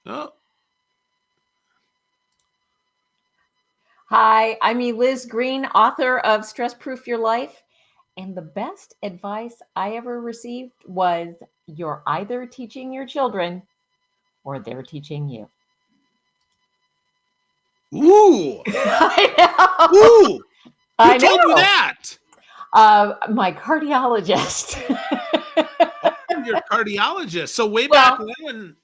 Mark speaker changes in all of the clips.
Speaker 1: Oh,
Speaker 2: Hi, I'm Eliz Greene, author of Stress Proof Your Life. And the best advice I ever received was you're either teaching your children or they're teaching you.
Speaker 1: ooh,
Speaker 2: I know.
Speaker 1: ooh. Who
Speaker 2: I
Speaker 1: told you
Speaker 2: know.
Speaker 1: that?
Speaker 2: My cardiologist.
Speaker 1: Oh, you're a cardiologist. So way back
Speaker 2: Well,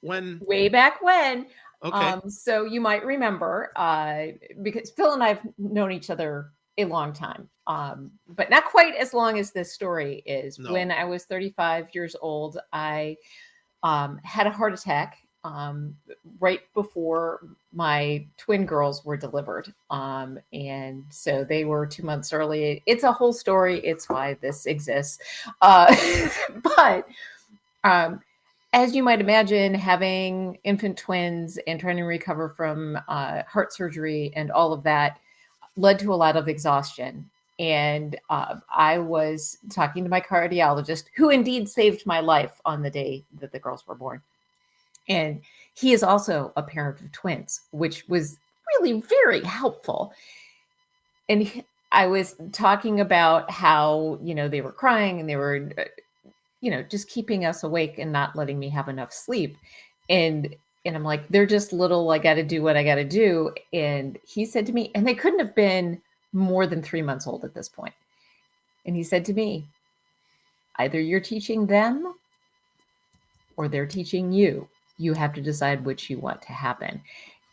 Speaker 1: when
Speaker 2: way back when.
Speaker 1: okay.
Speaker 2: So you might remember, because Phil and I have known each other a long time, but not quite as long as this story is.
Speaker 1: No.
Speaker 2: When I was 35 years old, I had a heart attack right before my twin girls were delivered. And so they were 2 months early. It's a whole story. It's why this exists. Uh, but um, as you might imagine, having infant twins and trying to recover from heart surgery and all of that led to a lot of exhaustion. And I was talking to my cardiologist, who indeed saved my life on the day that the girls were born. And he is also a parent of twins, which was really very helpful. And I was talking about how, they were crying and they were, just keeping us awake and not letting me have enough sleep. And I'm like, they're just little, I got to do what I got to do. And he said to me, and they couldn't have been more than 3 months old at this point. And he said to me, either you're teaching them or they're teaching you. You have to decide which you want to happen.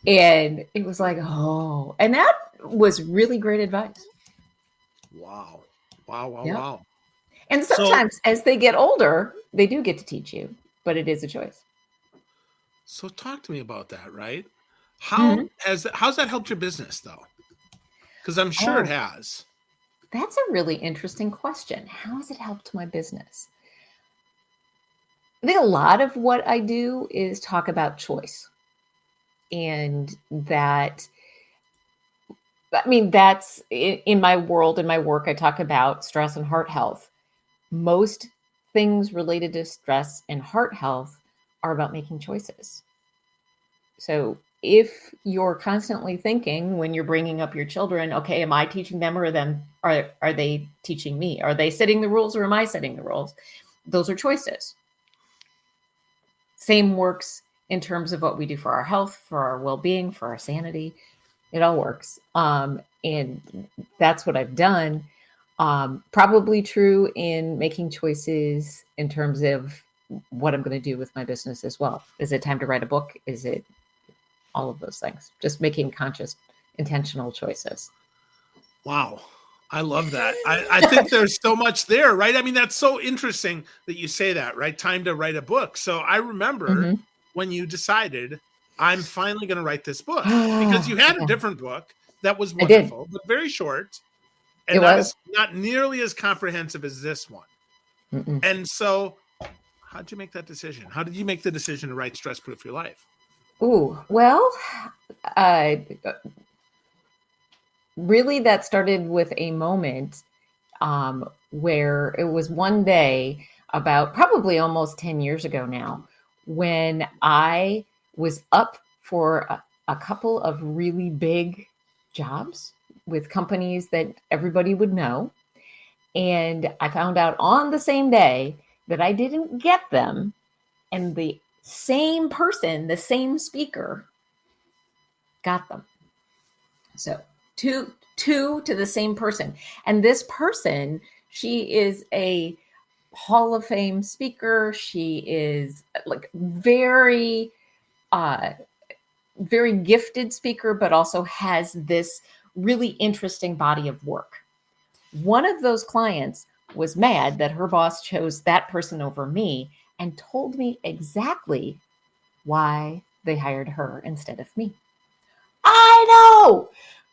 Speaker 2: And it was like, oh, and that was really great advice.
Speaker 1: Wow. Wow, wow,
Speaker 2: Yep.
Speaker 1: wow.
Speaker 2: And
Speaker 1: So
Speaker 2: sometimes as they get older, they do get to teach you, but it is a choice.
Speaker 1: so talk to me about that, right?
Speaker 2: Mm-hmm.
Speaker 1: How's that helped your business though? Because I'm sure it
Speaker 2: Oh,
Speaker 1: has.
Speaker 2: that's a really interesting question. How has it helped my business? I think a lot of what I do is talk about choice. And that, I mean, that's in my world, in my work, I talk about stress and heart health. Most things related to stress and heart health are about making choices. So if you're constantly thinking when you're bringing up your children, okay, am I teaching them or them? Are they teaching me? Are they setting the rules or am I setting the rules? Those are choices. Same works in terms of what we do for our health, for our well-being, for our sanity. It all works. And that's what I've done. Probably true in making choices in terms of what I'm going to do with my business as well. Is it time to write a book? Is it all of those things? Just making conscious, intentional choices.
Speaker 1: Wow. I love that. I think there's so much there, right? I mean, that's so interesting that you say that, right? Time to write a book. So I remember
Speaker 2: Mm-hmm.
Speaker 1: when you decided, I'm finally going to write this book because you had a
Speaker 2: Yeah,
Speaker 1: different book that was
Speaker 2: I did.
Speaker 1: wonderful, but very short
Speaker 2: It
Speaker 1: and
Speaker 2: was.
Speaker 1: not nearly as comprehensive as this one.
Speaker 2: Mm-mm.
Speaker 1: And so, how did you make that decision? How did you make the decision to write Stress Proof Your Life?
Speaker 2: Ooh, well, uh, really, that started with a moment where it was one day about probably almost 10 years ago now when I was up for a couple of really big jobs with companies that everybody would know. And I found out on the same day that I didn't get them. And the same person, the same speaker, got them. So two to the same person. And this person, she is a Hall of Fame speaker. She is like uh very gifted speaker, but also has this really interesting body of work. One of those clients was mad that her boss chose that person over me and told me exactly why they hired her instead of me. I know.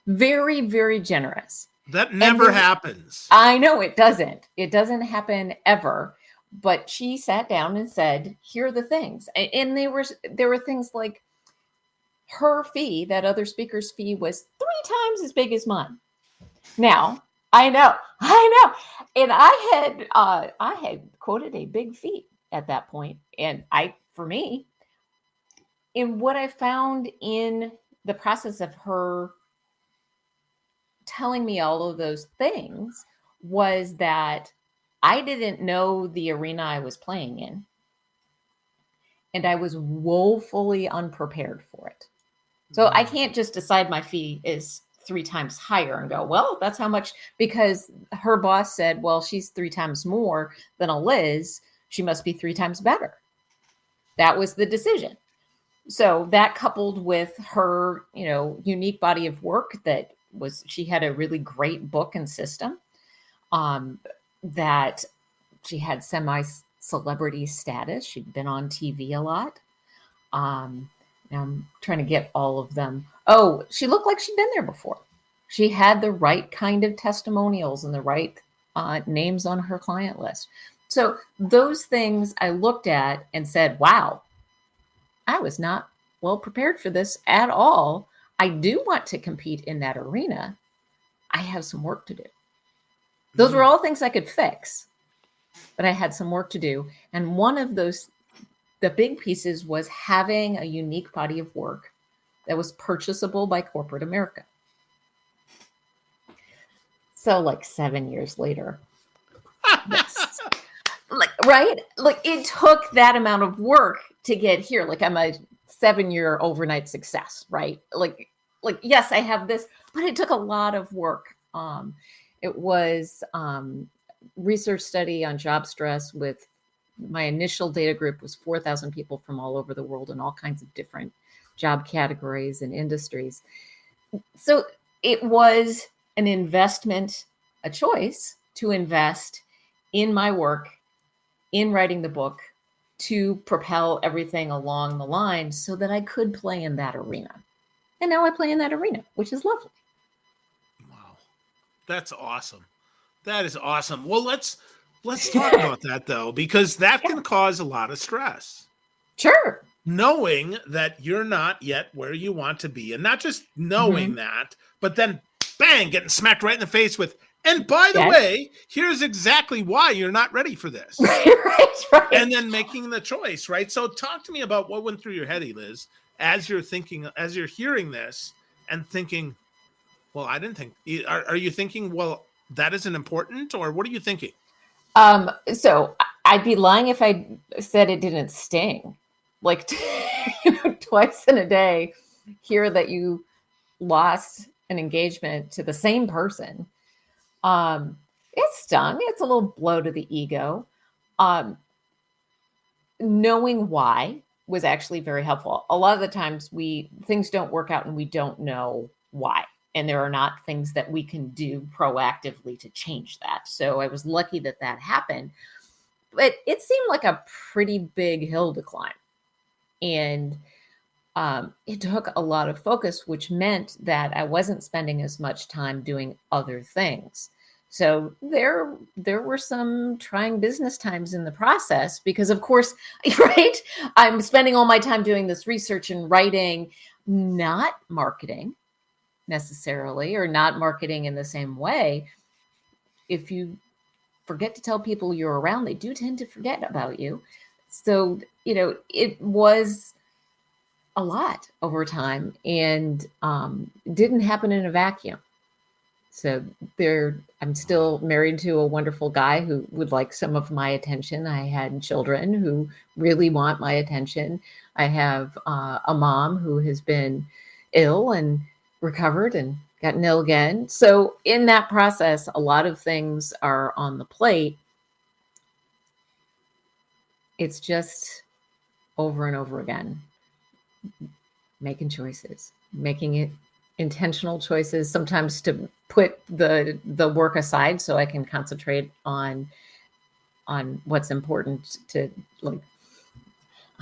Speaker 2: Very, very generous.
Speaker 1: That
Speaker 2: And
Speaker 1: never
Speaker 2: the
Speaker 1: happens.
Speaker 2: I know it doesn't. It doesn't happen ever. But she sat down and said, "Here are the things." And there were things like her fee, that other speaker's fee was 3 times as big as mine. Now, I know. And I had quoted a big fee at that point. And for me, And what I found in the process of her telling me all of those things was that I didn't know the arena I was playing in, and I was woefully unprepared for it. So I can't just decide my fee is 3 times higher and go, well, that's how much, because her boss said, well, she's 3 times more than Eliz. She must be 3 times better. That was the decision. So that coupled with her, unique body of work she had a really great book and system, that she had semi-celebrity status. She'd been on TV a lot. I'm trying to get all of them. Oh, she looked like she'd been there before. She had the right kind of testimonials and the right names on her client list. So those things I looked at and said, wow, I was not well prepared for this at all. I do want to compete in that arena. I have some work to do. Those were all things I could fix, but I had some work to do. And one of those, the big pieces, was having a unique body of work that was purchasable by corporate America. So like 7 years later, right? Like it took that amount of work to get here. Like I'm a 7-year overnight success, right? Like, yes, I have this, but it took a lot of work. It was research study on job stress. With my initial data group was 4,000 people from all over the world in all kinds of different job categories and industries. So it was an investment, a choice to invest in my work, in writing the book, to propel everything along the line so that I could play in that arena. And now I play in that arena, which is lovely.
Speaker 1: Wow. That's awesome. That is awesome. Well, let's talk about that though, because that can cause a lot of stress.
Speaker 2: Sure.
Speaker 1: Knowing that you're not yet where you want to be, and not just knowing that, but then bang, getting smacked right in the face with, and by the way, here's exactly why you're not ready for this.
Speaker 2: Right.
Speaker 1: And then making the choice, right? So talk to me about what went through your head, Eliz, as you're hearing this and thinking, well, I didn't think, are you thinking, well, that isn't important, or what are you thinking?
Speaker 2: So I'd be lying if I said it didn't sting. Like, twice in a day, hear that you lost an engagement to the same person. It stung. It's a little blow to the ego. Knowing why was actually very helpful. A lot of the times things don't work out and we don't know why. And there are not things that we can do proactively to change that. So I was lucky that happened. But it seemed like a pretty big hill to climb. And it took a lot of focus, which meant that I wasn't spending as much time doing other things. So there were some trying business times in the process because, of course, right, I'm spending all my time doing this research and writing, not marketing necessarily, or not marketing in the same way. If you forget to tell people you're around, they do tend to forget about you. So, it was a lot over time, and didn't happen in a vacuum. So I'm still married to a wonderful guy who would like some of my attention. I had children who really want my attention. I have a mom who has been ill and recovered and gotten ill again. So in that process, a lot of things are on the plate. It's just over and over again, making choices, making it intentional choices, sometimes to put the work aside so I can concentrate on what's important. To, like,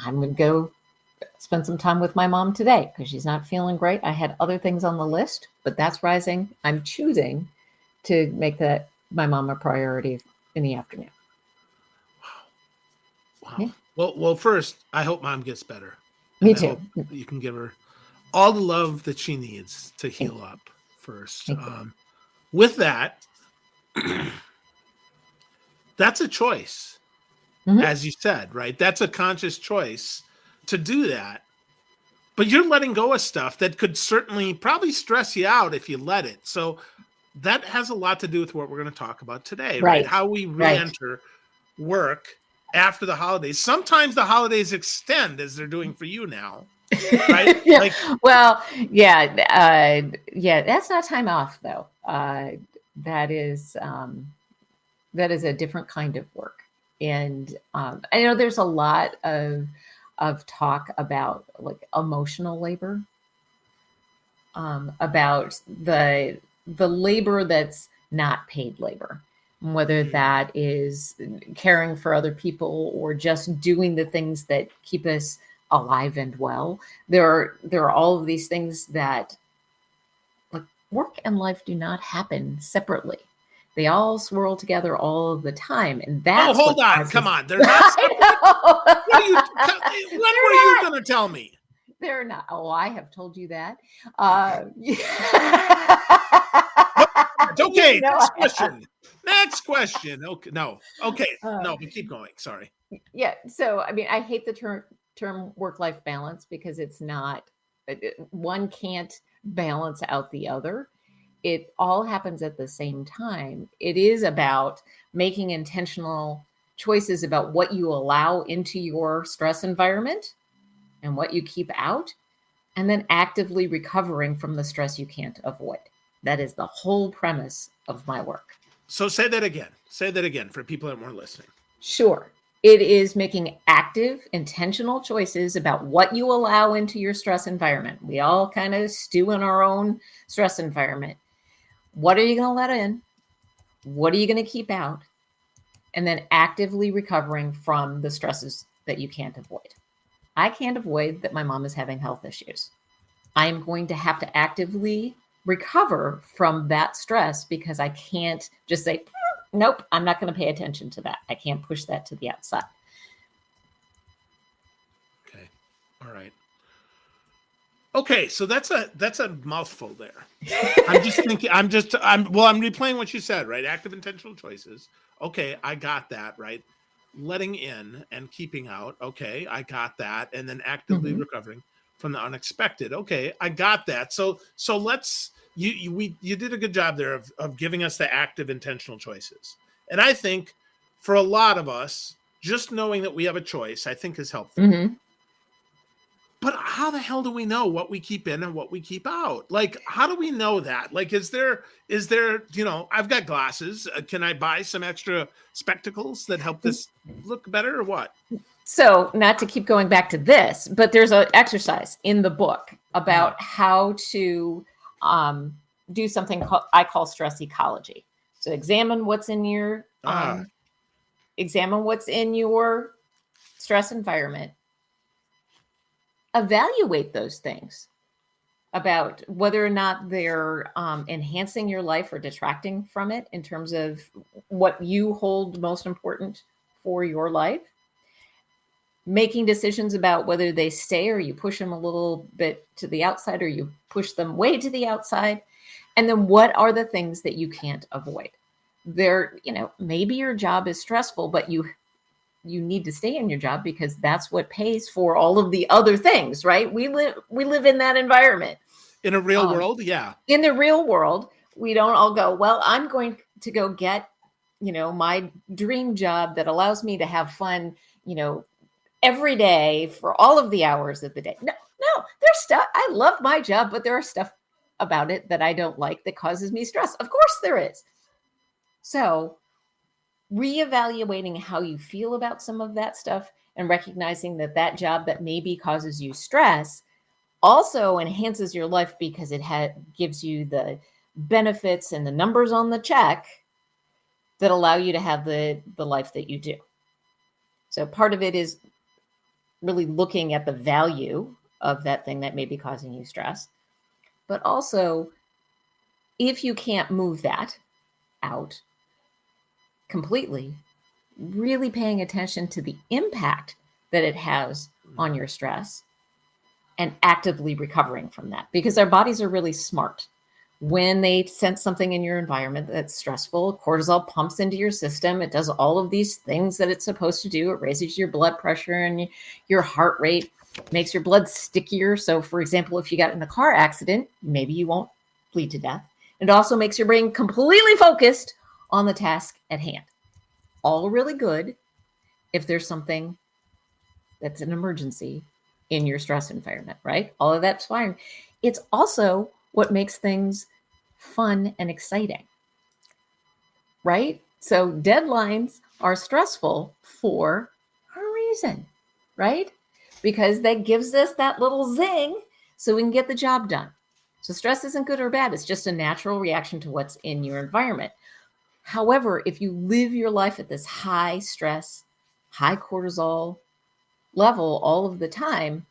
Speaker 2: I'm going to go spend some time with my mom today because she's not feeling great. I had other things on the list, but that's rising. I'm choosing to make that my mom a priority in the afternoon.
Speaker 1: Wow. Yeah. Well, first, I hope mom gets better.
Speaker 2: Me too.
Speaker 1: You can give her all the love that she needs to heal up first. With that, that's a choice, as you said, right? That's a conscious choice to do that. But you're letting go of stuff that could certainly probably stress you out if you let it. So that has a lot to do with what we're going to talk about today, right? How we re-enter work after the holidays. Sometimes the holidays extend, as they're doing for you now, right?
Speaker 2: Yeah. Well, yeah, that's not time off though. That is a different kind of work. And I know there's a lot of talk about like emotional labor, about the labor that's not paid labor, whether that is caring for other people or just doing the things that keep us alive and well. There are all of these things that, like, work and life do not happen separately. They all swirl together all of the time, and that's
Speaker 1: hold on, come on, they're not separate. When were you going to tell me?
Speaker 2: They're not. Oh, I have told you that.
Speaker 1: Okay, next question. Okay, no, but keep going. Sorry.
Speaker 2: Yeah. So, I mean, I hate the term work-life balance because it's not. One can't balance out the other. It all happens at the same time. It is about making intentional choices about what you allow into your stress environment and what you keep out, and then actively recovering from the stress you can't avoid. That is the whole premise of my work.
Speaker 1: So say that again. Say that again for people that weren't listening.
Speaker 2: Sure. It is making active, intentional choices about what you allow into your stress environment. We all kind of stew in our own stress environment. What are you going to let in? What are you going to keep out? And then actively recovering from the stresses that you can't avoid. I can't avoid that my mom is having health issues. I'm going to have to actively recover from that stress because I can't just say, nope, I'm not going to pay attention to that. I can't push that to the outside.
Speaker 1: Okay. All right. Okay, so that's a mouthful there. I'm just thinking. I'm replaying what you said, right? Active, intentional choices. Okay, I got that, right? Letting in and keeping out. Okay, I got that, and then actively recovering from the unexpected. Okay, I got that. So let's you did a good job there of giving us the active, intentional choices, and I think for a lot of us, just knowing that we have a choice, I think is helpful.
Speaker 2: Mm-hmm.
Speaker 1: But how the hell do we know what we keep in and what we keep out? Like, how do we know that? Like, is there, I've got glasses. Can I buy some extra spectacles that help this look better or what?
Speaker 2: So, not to keep going back to this, but there's an exercise in the book about how to do something I call stress ecology. So examine what's in your stress environment. Evaluate those things about whether or not they're enhancing your life or detracting from it in terms of what you hold most important for your life. Making decisions about whether they stay or you push them a little bit to the outside or you push them way to the outside. And then what are the things that you can't avoid? Maybe your job is stressful, but you need to stay in your job because that's what pays for all of the other things, right? We live in that environment.
Speaker 1: In a real world, yeah.
Speaker 2: In the real world, we don't all go, well, I'm going to go get, my dream job that allows me to have fun, every day for all of the hours of the day. No, there's stuff. I love my job, but there are stuff about it that I don't like that causes me stress. Of course there is. So reevaluating how you feel about some of that stuff and recognizing that job that maybe causes you stress also enhances your life because it gives you the benefits and the numbers on the check that allow you to have the life that you do. So part of it is really looking at the value of that thing that may be causing you stress. But also, if you can't move that out completely, really paying attention to the impact that it has on your stress and actively recovering from that. Because our bodies are really smart. When they sense something in your environment that's stressful, cortisol pumps into your system. It does all of these things that it's supposed to do. It raises your blood pressure and your heart rate. Makes your blood stickier. So, for example, if you got in a car accident, maybe you won't bleed to death. It also makes your brain completely focused on the task at hand. All really good if there's something that's an emergency in your stress environment, right? All of that's fine. It's also what makes things fun and exciting, right? So deadlines are stressful for a reason, right? Because that gives us that little zing so we can get the job done. So stress isn't good or bad. It's just a natural reaction to what's in your environment. However, if you live your life at this high stress, high cortisol level all of the time,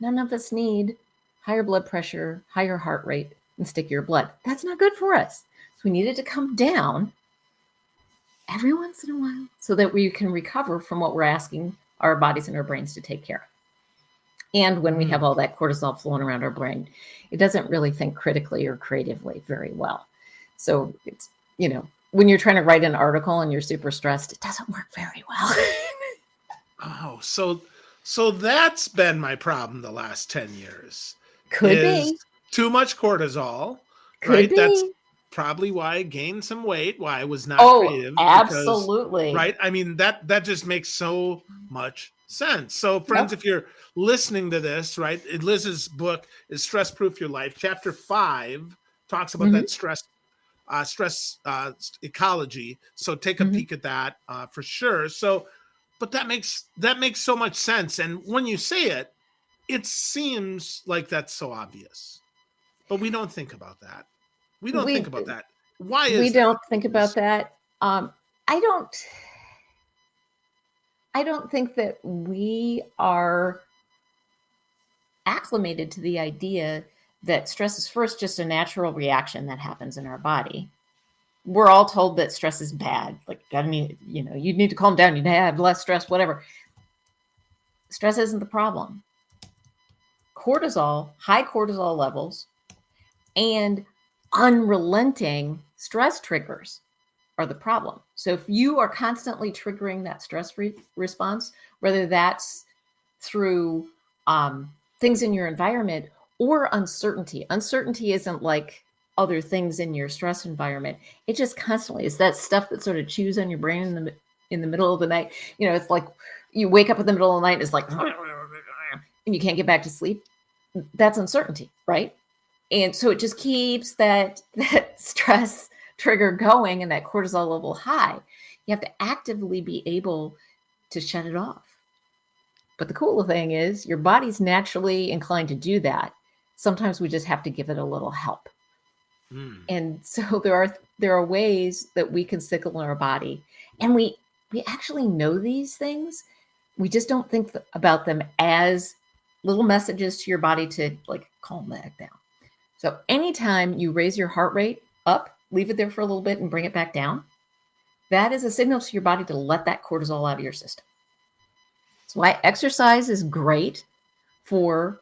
Speaker 2: none of us need higher blood pressure, higher heart rate, and stickier blood. That's not good for us. So we need it to come down every once in a while so that we can recover from what we're asking our bodies and our brains to take care of. And when we have all that cortisol flowing around our brain, it doesn't really think critically or creatively very well. So it's, when you're trying to write an article and you're super stressed, it doesn't work very well.
Speaker 1: Oh, so that's been my problem the last 10 years.
Speaker 2: Could be.
Speaker 1: Too much cortisol,
Speaker 2: Could
Speaker 1: right?
Speaker 2: be.
Speaker 1: That's probably why I gained some weight, why I was not creative.
Speaker 2: Absolutely.
Speaker 1: Right? I mean, that just makes so much sense. So, friends, if you're listening to this, right, Liz's book is Stress Proof Your Life. Chapter 5 talks about that stress ecology. So take a peek at that for sure. So, but that makes so much sense. And when you say it, it seems like that's so obvious, but we don't think about that. We don't think about that. Why is
Speaker 2: we
Speaker 1: that?
Speaker 2: don't think about that? I don't think that we are acclimated to the idea that stress is first just a natural reaction that happens in our body. We're all told that stress is bad. Like, you need to calm down. You need to have less stress, whatever. Stress isn't the problem. Cortisol, high cortisol levels, and unrelenting stress triggers are the problem. So if you are constantly triggering that stress response, whether that's through things in your environment or uncertainty isn't like other things in your stress environment. It just constantly is that stuff that sort of chews on your brain in the middle of the night. It's like you wake up in the middle of the night and it's like, and you can't get back to sleep. That's uncertainty, right? And so it just keeps that stress trigger going and that cortisol level high. You have to actively be able to shut it off. But the cool thing is your body's naturally inclined to do that. Sometimes we just have to give it a little help. And so there are ways that we can signal our body, and we actually know these things. We just don't think about them as little messages to your body to like calm that down. So anytime you raise your heart rate up, leave it there for a little bit and bring it back down, that is a signal to your body to let that cortisol out of your system. That's why exercise is great for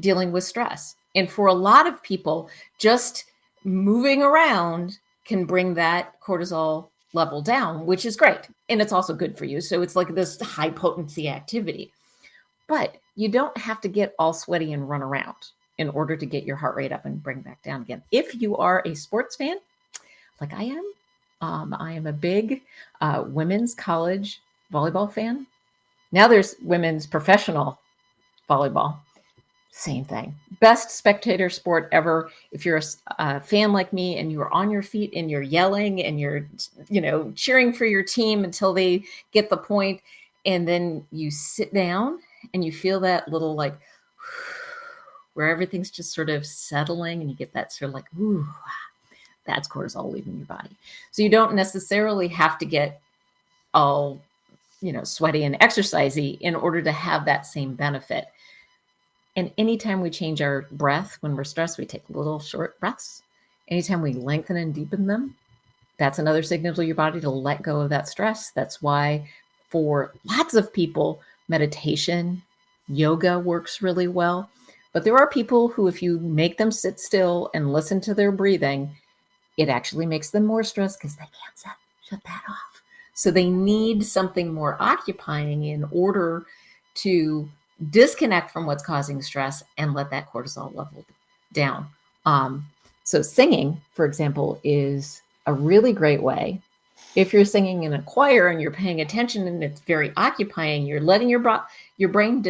Speaker 2: dealing with stress. And for a lot of people, just moving around can bring that cortisol level down, which is great. And it's also good for you. So it's like this high potency activity. But you don't have to get all sweaty and run around in order to get your heart rate up and bring back down again. If you are a sports fan, like I am a big women's college volleyball fan. Now there's women's professional volleyball. Same thing. Best spectator sport ever. If you're a fan like me and you're on your feet and you're yelling and you're, cheering for your team until they get the point, and then you sit down and you feel that little like where everything's just sort of settling and you get that sort of like, ooh, that's cortisol leaving your body. So you don't necessarily have to get all, sweaty and exercisey in order to have that same benefit. And anytime we change our breath when we're stressed, we take little short breaths. Anytime we lengthen and deepen them, that's another signal to your body to let go of that stress. That's why for lots of people, meditation, yoga works really well. But there are people who, if you make them sit still and listen to their breathing, it actually makes them more stressed because they can't shut that off. So they need something more occupying in order to disconnect from what's causing stress, and let that cortisol level down. So singing, for example, is a really great way. If you're singing in a choir and you're paying attention and it's very occupying, you're letting your brain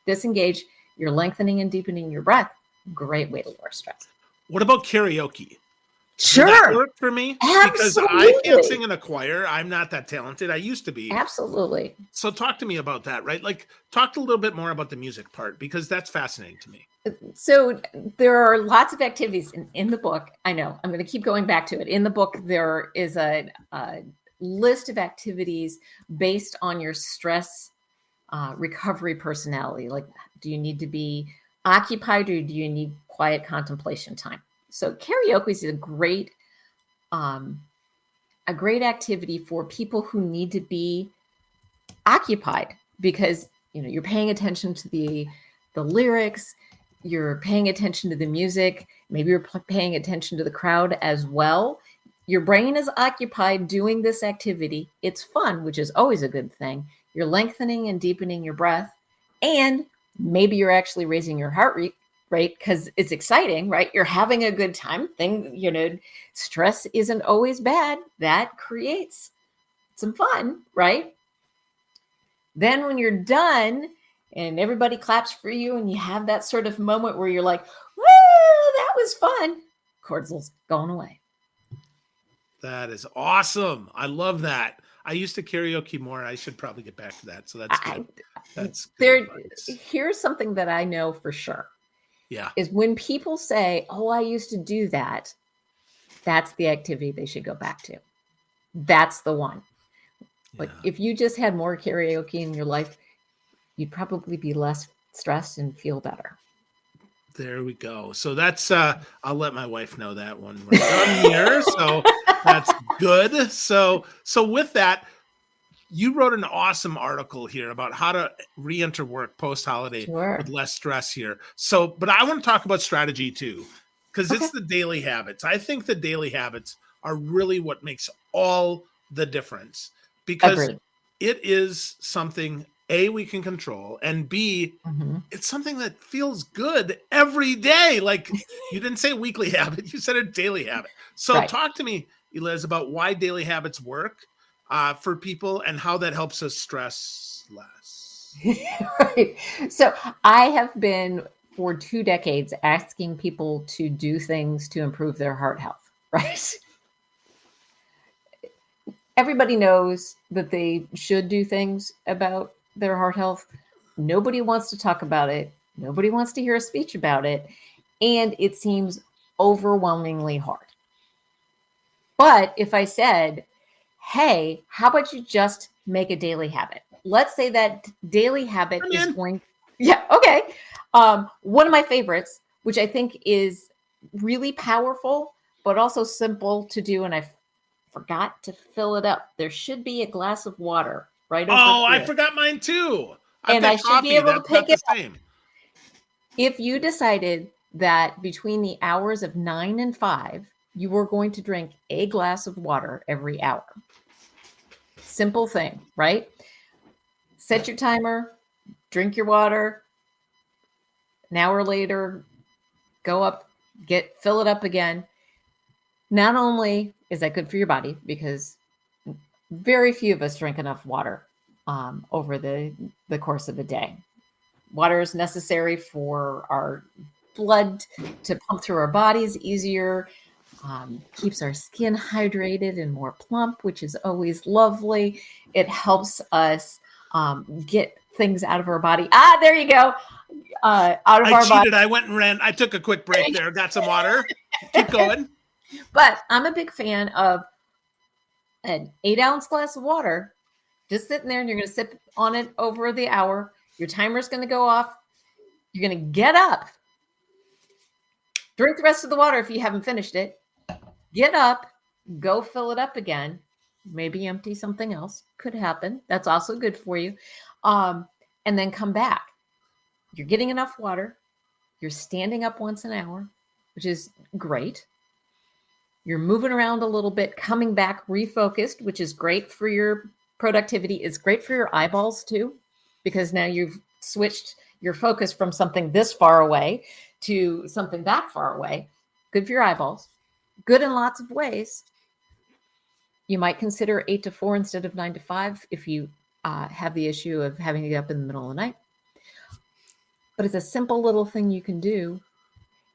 Speaker 2: disengage, you're lengthening and deepening your breath. Great way to lower stress.
Speaker 1: What about karaoke?
Speaker 2: Sure.
Speaker 1: Does that work for me?
Speaker 2: Absolutely.
Speaker 1: Because I can't sing in a choir. I'm not that talented. I used to be.
Speaker 2: Absolutely.
Speaker 1: So talk to me about that, right? Like, talk a little bit more about the music part, because that's fascinating to me.
Speaker 2: So there are lots of activities in the book. I know I'm going to keep going back to it. In the book, there is a list of activities based on your stress recovery personality. Like, do you need to be occupied, or do you need quiet contemplation time? So karaoke is a great activity for people who need to be occupied, because you're paying attention to the lyrics, you're paying attention to the music, maybe you're paying attention to the crowd as well. Your brain is occupied doing this activity. It's fun, which is always a good thing. You're lengthening and deepening your breath, and maybe you're actually raising your heart rate because it's exciting, right? You're having a good time. Stress isn't always bad. That creates some fun, right? Then when you're done and everybody claps for you and you have that sort of moment where you're like, woo, that was fun, cortisol's going away.
Speaker 1: That is awesome. I love that. I used to karaoke more. I should probably get back to that. So that's good. That's good advice.
Speaker 2: Here's something that I know for sure.
Speaker 1: Yeah.
Speaker 2: Is when people say, oh, I used to do that, that's the activity they should go back to. That's the one. But if you just had more karaoke in your life, you'd probably be less stressed and feel better.
Speaker 1: There we go. So that's I'll let my wife know that when we're done here. So that's good. So with that, you wrote an awesome article here about how to re-enter work post-holiday with less stress here. So, but I want to talk about strategy too, because it's the daily habits. I think the daily habits are really what makes all the difference, because it is something A, we can control, and B, it's something that feels good every day. Like, you didn't say weekly habit, you said a daily habit. So talk to me, Eliz, about why daily habits work for people and how that helps us stress less.
Speaker 2: Right. So I have been for 2 decades asking people to do things to improve their heart health, right? Everybody knows that they should do things about their heart health. Nobody wants to talk about it. Nobody wants to hear a speech about it. And it seems overwhelmingly hard. But if I said, hey, how about you just make a daily habit? Let's say that daily habit is going. Yeah, okay. One of my favorites, which I think is really powerful, but also simple to do, and I forgot to fill it up. There should be a glass of water right over here.
Speaker 1: I forgot mine too.
Speaker 2: And I should be able to pick it up. If you decided that between the hours of 9 and 5, you were going to drink a glass of water every hour. Simple thing, right? Set your timer, drink your water. An hour later, go up, fill it up again. Not only is that good for your body, because very few of us drink enough water over the course of a day. Water is necessary for our blood to pump through our bodies easier, keeps our skin hydrated and more plump, which is always lovely. It helps us get things out of our body. There you go. Out of our body.
Speaker 1: I went and ran. I took a quick break there. Got some water. Keep going.
Speaker 2: But I'm a big fan of an 8-ounce glass of water, just sitting there, and you're going to sip on it over the hour. Your timer's going to go off. You're going to get up, drink the rest of the water if you haven't finished it, get up, go fill it up again, maybe empty something else. Could happen. That's also good for you. And then come back. You're getting enough water. You're standing up once an hour, which is great. You're moving around a little bit, coming back refocused, which is great for your productivity. It's great for your eyeballs too, because now you've switched your focus from something this far away to something that far away. Good for your eyeballs. Good in lots of ways. You might consider 8 to 4 instead of 9 to 5 if you have the issue of having to get up in the middle of the night. But it's a simple little thing you can do.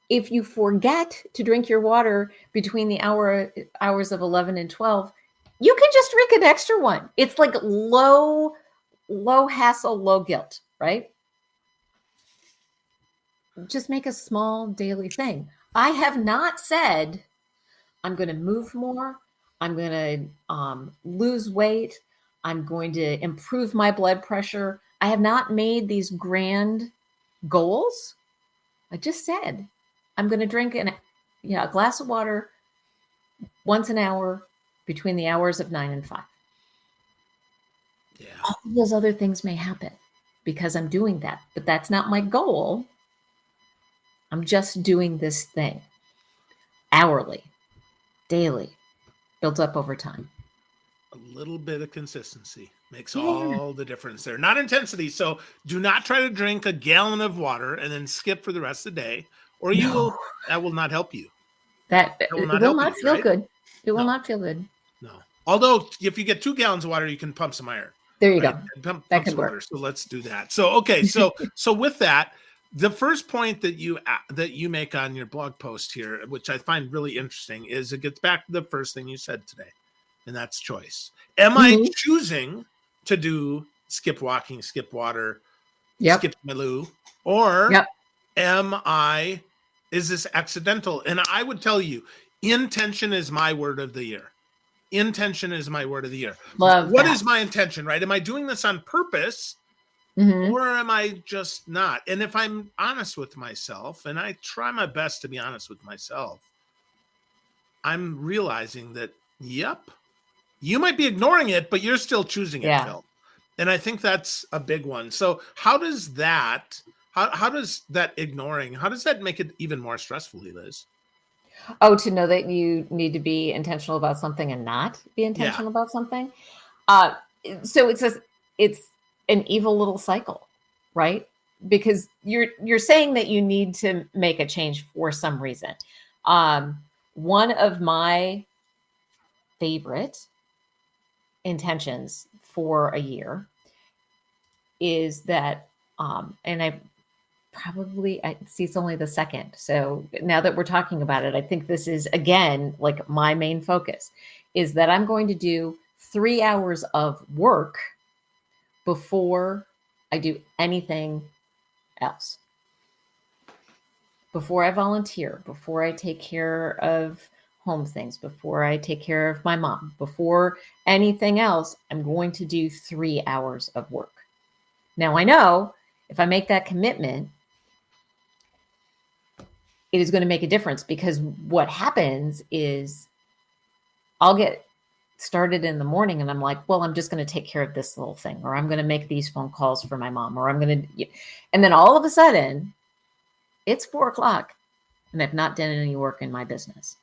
Speaker 2: If you forget to drink your water between the hours of 11 and 12, you can just drink an extra one. It's like low hassle, low guilt, right? Just make a small daily thing. I have not said I'm going to move more. I'm going to lose weight. I'm going to improve my blood pressure. I have not made these grand goals. I just said I'm going to drink a glass of water once an hour between the hours of 9 and 5.
Speaker 1: Yeah.
Speaker 2: All of those other things may happen because I'm doing that, but that's not my goal. I'm just doing this thing hourly, daily, built up over time.
Speaker 1: A little bit of consistency makes all the difference there. Not intensity. So do not try to drink a gallon of water and then skip for the rest of the day, or that will not help you.
Speaker 2: That will not feel good. It will not feel good.
Speaker 1: No. Although if you get 2 gallons of water, you can pump some iron.
Speaker 2: There you go.
Speaker 1: Pump
Speaker 2: that could
Speaker 1: some
Speaker 2: work.
Speaker 1: water. So let's do that. So, okay. So with that, the first point that you make on your blog post here, which I find really interesting, is it gets back to the first thing you said today, and that's choice. Am I choosing to do skip walking, skip water, skip my loo, or is this accidental? And I would tell you, intention is my word of the year. Intention is my word of the year. What is my intention, right? Am I doing this on purpose? Or am I just not? And if I'm honest with myself, and I try my best to be honest with myself, I'm realizing that, you might be ignoring it, but you're still choosing it, Phil. And I think that's a big one. So how does that ignoring, how does that make it even more stressful, Eliz?
Speaker 2: Oh, to know that you need to be intentional about something and not be intentional about something. So it's an evil little cycle, right? Because you're saying that you need to make a change for some reason. One of my favorite intentions for a year is that, and I see it's only the second. So now that we're talking about it, I think this is, again, like my main focus is that I'm going to do 3 hours of work before I do anything else. Before I volunteer, before I take care of home things, before I take care of my mom, before anything else, I'm going to do 3 hours of work. Now I know if I make that commitment, it is going to make a difference, because what happens is I'll get started in the morning and I'm like, well, I'm just going to take care of this little thing, or I'm going to make these phone calls for my mom, or I'm going to, and then all of a sudden it's 4:00 and I've not done any work in my business.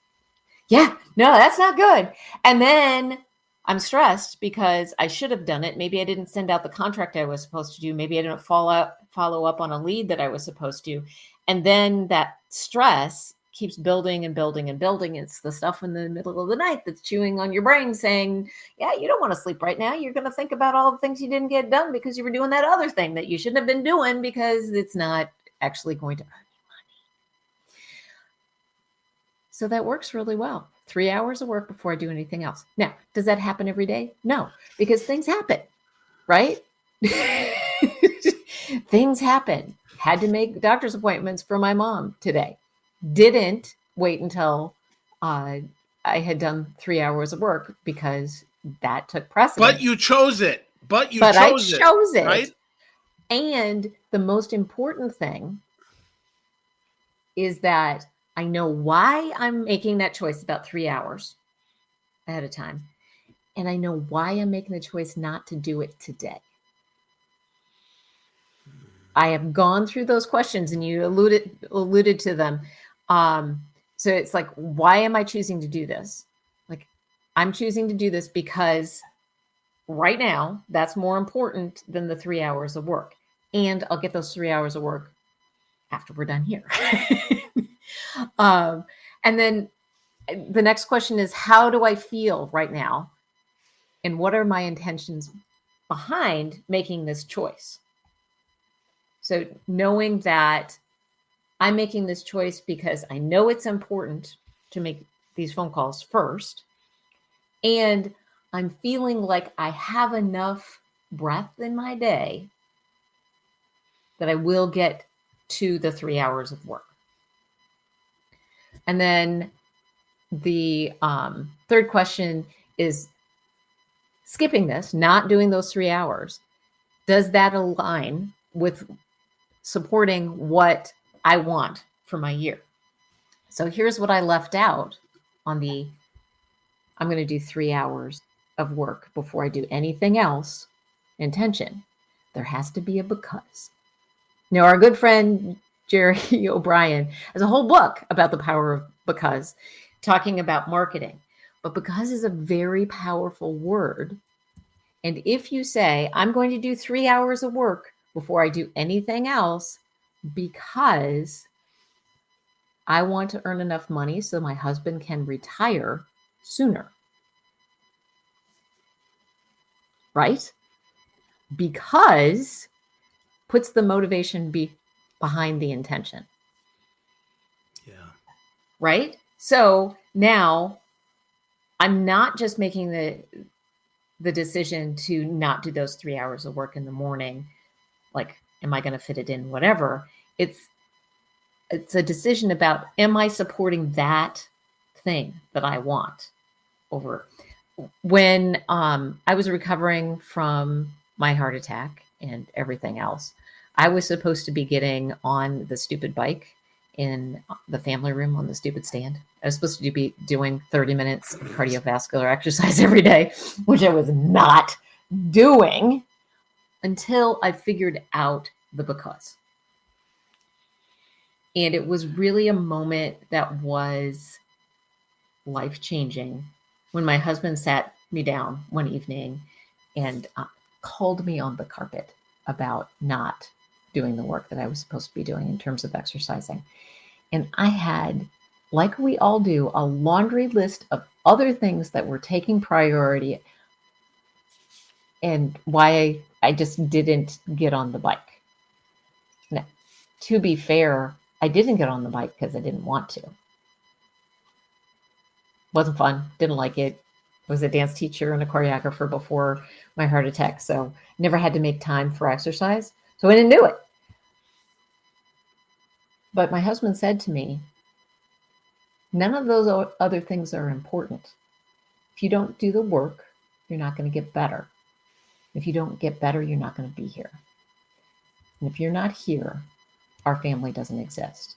Speaker 2: Yeah, no, that's not good. And then I'm stressed because I should have done it. Maybe I didn't send out the contract I was supposed to do. Maybe I didn't follow up on a lead that I was supposed to. And then that stress keeps building and building and building. It's the stuff in the middle of the night that's chewing on your brain saying, yeah, you don't want to sleep right now. You're going to think about all the things you didn't get done because you were doing that other thing that you shouldn't have been doing because it's not actually going to earn you money. So that works really well. 3 hours of work before I do anything else. Now, does that happen every day? No, because things happen, right? Things happen. Had to make doctor's appointments for my mom today. Didn't wait until I had done 3 hours of work because that took precedence.
Speaker 1: But you chose it.
Speaker 2: I chose it. Right? And the most important thing is that I know why I'm making that choice about 3 hours ahead of time. And I know why I'm making the choice not to do it today. I have gone through those questions and you alluded to them. So it's like, why am I choosing to do this? Like, I'm choosing to do this because right now that's more important than the 3 hours of work. and I'll get those 3 hours of work after we're done here. um, and then the next question is, how do I feel right now? And what are my intentions behind making this choice? So knowing that I'm making this choice because I know it's important to make these phone calls first, and I'm feeling like I have enough breath in my day that I will get to the 3 hours of work. And then the third question is, skipping this, not doing those 3 hours, does that align with supporting what I want for my year? So here's what I left out on the I'm going to do 3 hours of work before I do anything else intention. There has to be a because. Now, our good friend Jerry O'Brien has a whole book about the power of because, talking about marketing. But because is a very powerful word. And if you say, I'm going to do 3 hours of work before I do anything else because I want to earn enough money so my husband can retire sooner. Right? Because puts the motivation behind the intention.
Speaker 1: Yeah.
Speaker 2: Right? So now I'm not just making the decision to not do those 3 hours of work in the morning. Like, am I going to fit it in? Whatever. It's a decision about, am I supporting that thing that I want over? When I was recovering from my heart attack and everything else, I was supposed to be getting on the stupid bike in the family room on the stupid stand. I was supposed to be doing 30 minutes of cardiovascular exercise every day, which I was not doing until I figured out the because. And it was really a moment that was life-changing when my husband sat me down one evening and called me on the carpet about not doing the work that I was supposed to be doing in terms of exercising. And I had, like we all do, a laundry list of other things that were taking priority and why I just didn't get on the bike. Now, to be fair, I didn't get on the bike because I didn't want to. Wasn't fun. Didn't like it. I was a dance teacher and a choreographer before my heart attack, so never had to make time for exercise. So I didn't do it. But my husband said to me, none of those other things are important. If you don't do the work, you're not going to get better. If you don't get better, you're not going to be here. And if you're not here, our family doesn't exist.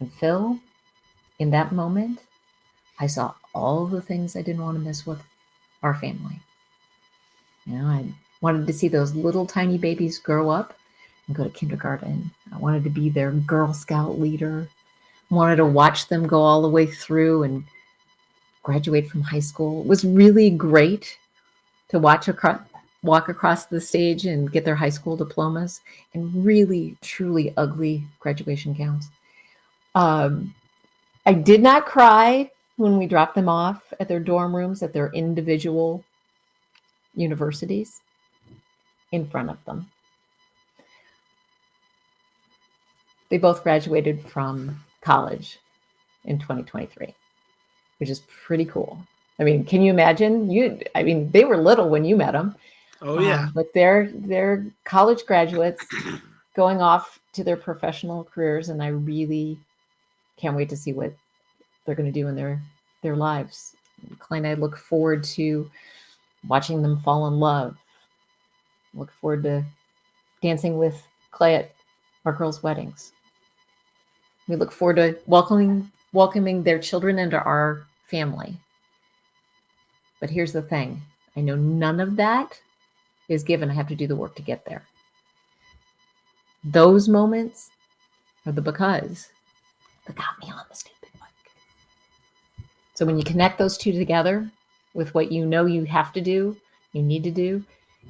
Speaker 2: And Phil, in that moment, I saw all the things I didn't want to miss with our family. You know, I wanted to see those little tiny babies grow up and go to kindergarten. I wanted to be their Girl Scout leader. I wanted to watch them go all the way through and graduate from high school. It was really great to walk across the stage and get their high school diplomas and really, truly ugly graduation gowns. I did not cry when we dropped them off at their dorm rooms at their individual universities in front of them. They both graduated from college in 2023, which is pretty cool. I mean, can you imagine? They were little when you met them.
Speaker 1: Oh yeah.
Speaker 2: But they're college graduates going off to their professional careers, and I really can't wait to see what they're going to do in their lives. Clay and I look forward to watching them fall in love. Look forward to dancing with Clay at our girls' weddings. We look forward to welcoming their children into our family. But here's the thing. I know none of that is given. I have to do the work to get there. Those moments are the because that got me on the stupid bike. So when you connect those two together with what you know you have to do, you need to do,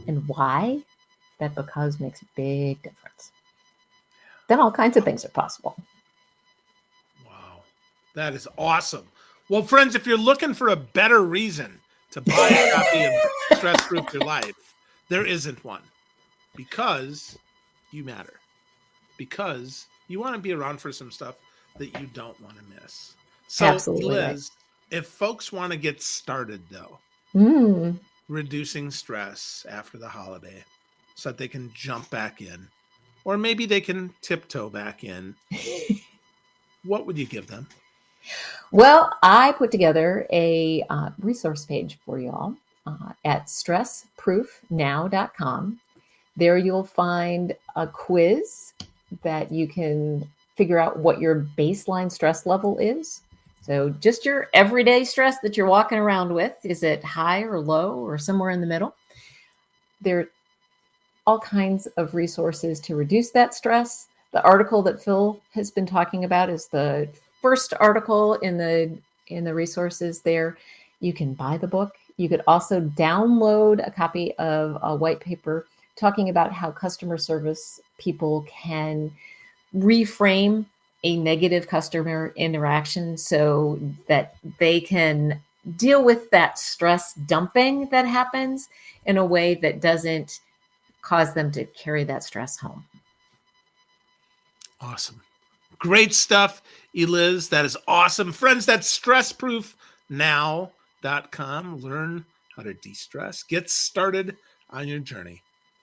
Speaker 2: and why, that because makes a big difference. Then all kinds of things are possible.
Speaker 1: Wow. That is awesome. Well, friends, if you're looking for a better reason to buy a copy of Stress Proof Your Life, there isn't one. Because you matter. Because you want to be around for some stuff that you don't want to miss. So,
Speaker 2: Absolutely
Speaker 1: Liz, if folks want to get started, though, reducing stress after the holiday so that they can jump back in, or maybe they can tiptoe back in, what would you give them?
Speaker 2: Well, I put together a resource page for y'all at stressproofnow.com. There you'll find a quiz that you can figure out what your baseline stress level is. So just your everyday stress that you're walking around with. Is it high or low or somewhere in the middle? There are all kinds of resources to reduce that stress. The article that Phil has been talking about is the first article in the resources there. You can buy the book. You could also download a copy of a white paper talking about how customer service people can reframe a negative customer interaction so that they can deal with that stress dumping that happens in a way that doesn't cause them to carry that stress home.
Speaker 1: Awesome. Great stuff, Eliz. That is awesome. Friends, that's stressproofnow.com. Learn how to de-stress. Get started on your journey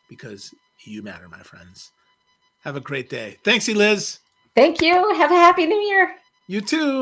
Speaker 1: because you matter, my friends. Have a great day. Thanks, Eliz.
Speaker 2: Thank you. Have a happy new year.
Speaker 1: You too.